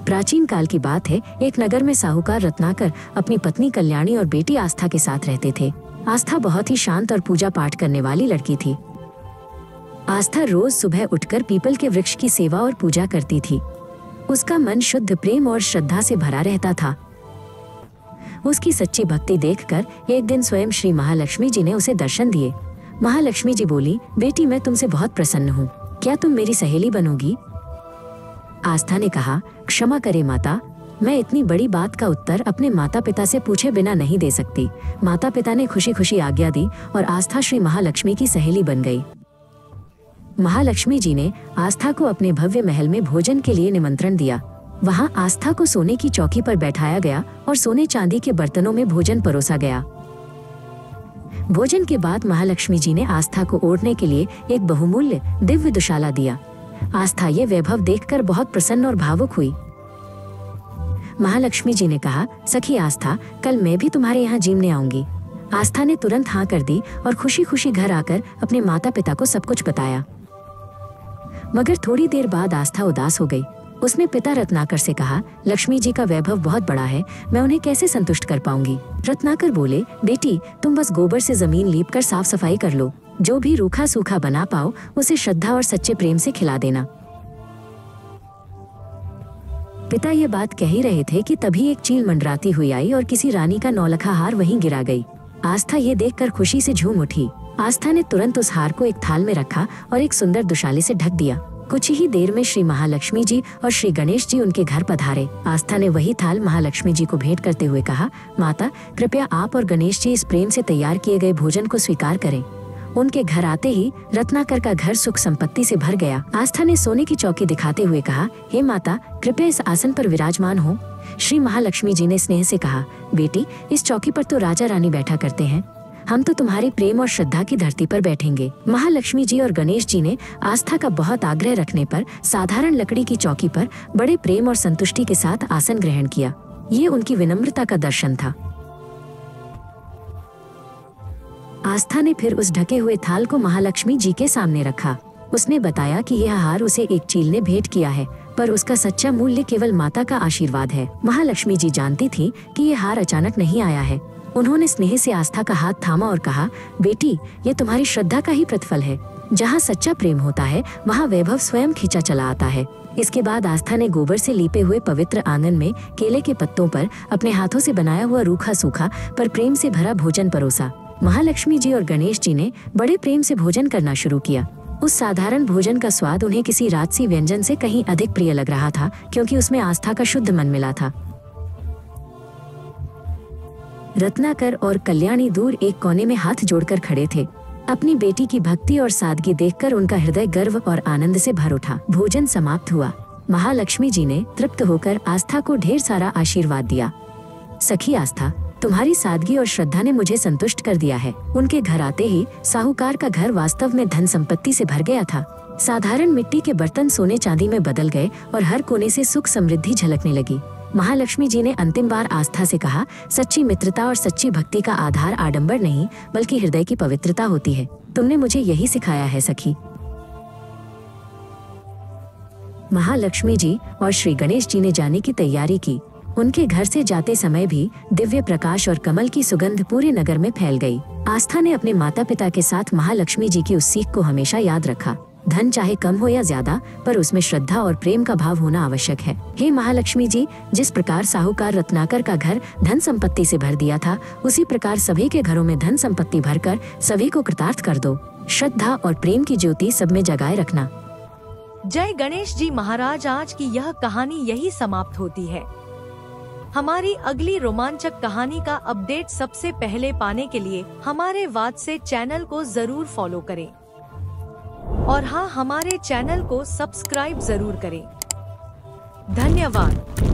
प्राचीन काल की बात है। एक नगर में साहूकार रत्नाकर अपनी पत्नी कल्याणी और बेटी आस्था के साथ रहते थे। आस्था बहुत ही शांत और पूजा पाठ करने वाली लड़की थी। आस्था रोज सुबह उठकर पीपल के वृक्ष की सेवा और पूजा करती थी। उसका मन शुद्ध प्रेम और श्रद्धा से भरा रहता था। उसकी सच्ची भक्ति देखकर एक दिन स्वयं श्री महालक्ष्मी जी ने उसे दर्शन दिए। महालक्ष्मी जी बोली, बेटी मैं तुमसे बहुत प्रसन्न हूँ, क्या तुम मेरी सहेली बनोगी? आस्था ने कहा, क्षमा करे माता, मैं इतनी बड़ी बात का उत्तर अपने माता पिता से पूछे बिना नहीं दे सकती। माता पिता ने खुशी खुशी आज्ञा दी और आस्था श्री महालक्ष्मी की सहेली बन गई। महालक्ष्मी जी ने आस्था को अपने भव्य महल में भोजन के लिए निमंत्रण दिया। वहाँ आस्था को सोने की चौकी पर बैठाया गया और सोने चांदी के बर्तनों में भोजन परोसा गया। भोजन के बाद महालक्ष्मी जी ने आस्था को ओढ़ने के लिए एक बहुमूल्य दिव्य दुशाला दिया। आस्था ये वैभव देखकर बहुत प्रसन्न और भावुक हुई। महालक्ष्मी जी ने कहा, सखी आस्था, कल मैं भी तुम्हारे यहाँ जीमने आऊंगी। आस्था ने तुरंत हाँ कर दी और खुशी खुशी घर आकर अपने माता पिता को सब कुछ बताया। मगर थोड़ी देर बाद आस्था उदास हो गई। उसने पिता रत्नाकर से कहा, लक्ष्मी जी का वैभव बहुत बड़ा है, मैं उन्हें कैसे संतुष्ट कर पाऊंगी? रत्नाकर बोले, बेटी तुम बस गोबर से जमीन लीप कर साफ सफाई कर लो। जो भी रूखा सूखा बना पाओ उसे श्रद्धा और सच्चे प्रेम से खिला देना। पिता ये बात कह ही रहे थे कि तभी एक चील मंडराती हुई आई और किसी रानी का नौलखा हार वहीं गिरा गई। आस्था ये देखकर खुशी से झूम उठी। आस्था ने तुरंत उस हार को एक थाल में रखा और एक सुंदर दुशाले से ढक दिया। कुछ ही देर में श्री महालक्ष्मी जी और श्री गणेश जी उनके घर पधारे। आस्था ने वही थाल महालक्ष्मी जी को भेंट करते हुए कहा, माता कृपया आप और गणेश जी इस प्रेम से तैयार किए गए भोजन को स्वीकार करें। उनके घर आते ही रत्नाकर का घर सुख संपत्ति से भर गया। आस्था ने सोने की चौकी दिखाते हुए कहा, हे माता कृपया इस आसन पर विराजमान हो। श्री महालक्ष्मी जी ने स्नेह से कहा, बेटी इस चौकी पर तो राजा रानी बैठा करते हैं, हम तो तुम्हारी प्रेम और श्रद्धा की धरती पर बैठेंगे। महालक्ष्मी जी और गणेश जी ने आस्था का बहुत आग्रह रखने पर साधारण लकड़ी की चौकी पर बड़े प्रेम और संतुष्टि के साथ आसन ग्रहण किया। ये उनकी विनम्रता का दर्शन था। आस्था ने फिर उस ढके हुए थाल को महालक्ष्मी जी के सामने रखा। उसने बताया कि यह हार उसे एक चील ने भेंट किया है, पर उसका सच्चा मूल्य केवल माता का आशीर्वाद है। महालक्ष्मी जी जानती थी कि यह हार अचानक नहीं आया है। उन्होंने स्नेह से आस्था का हाथ थामा और कहा, बेटी ये तुम्हारी श्रद्धा का ही प्रतिफल है। जहाँ सच्चा प्रेम होता है वहाँ वैभव स्वयं खींचा चला आता है। इसके बाद आस्था ने गोबर से लीपे हुए पवित्र आंगन में केले के पत्तों पर अपने हाथों से बनाया हुआ रूखा सूखा पर प्रेम से भरा भोजन परोसा। महालक्ष्मी जी और गणेश जी ने बड़े प्रेम से भोजन करना शुरू किया। उस साधारण भोजन का स्वाद उन्हें किसी राजसी व्यंजन से कहीं अधिक प्रिय लग रहा था, क्योंकि उसमें आस्था का शुद्ध मन मिला था। रत्नाकर और कल्याणी दूर एक कोने में हाथ जोड़कर खड़े थे। अपनी बेटी की भक्ति और सादगी देखकर उनका हृदय गर्व और आनंद से भर उठा। भोजन समाप्त हुआ। महालक्ष्मी जी ने तृप्त होकर आस्था को ढेर सारा आशीर्वाद दिया। सखी आस्था, तुम्हारी सादगी और श्रद्धा ने मुझे संतुष्ट कर दिया है। उनके घर आते ही साहूकार का घर वास्तव में धन संपत्ति से भर गया था। साधारण मिट्टी के बर्तन सोने चांदी में बदल गए और हर कोने से सुख समृद्धि झलकने लगी। महालक्ष्मी जी ने अंतिम बार आस्था से कहा, सच्ची मित्रता और सच्ची भक्ति का आधार आडंबर नहीं बल्कि हृदय की पवित्रता होती है। तुमने मुझे यही सिखाया है सखी। महालक्ष्मी जी और श्री गणेश जी ने जाने की तैयारी की। उनके घर से जाते समय भी दिव्य प्रकाश और कमल की सुगंध पूरे नगर में फैल गई। आस्था ने अपने माता पिता के साथ महालक्ष्मी जी की उस सीख को हमेशा याद रखा। धन चाहे कम हो या ज्यादा, पर उसमें श्रद्धा और प्रेम का भाव होना आवश्यक है। हे महालक्ष्मी जी, जिस प्रकार साहूकार रत्नाकर का घर धन संपत्ति से भर दिया था, उसी प्रकार सभी के घरों में धन संपत्ति भरकर सभी को कृतार्थ कर दो। श्रद्धा और प्रेम की ज्योति सब में जगाए रखना। जय गणेश जी महाराज। आज की यह कहानी यही समाप्त होती है। हमारी अगली रोमांचक कहानी का अपडेट सबसे पहले पाने के लिए हमारे वाद से चैनल को जरूर फॉलो करें और हाँ, हमारे चैनल को सब्सक्राइब जरूर करें। धन्यवाद।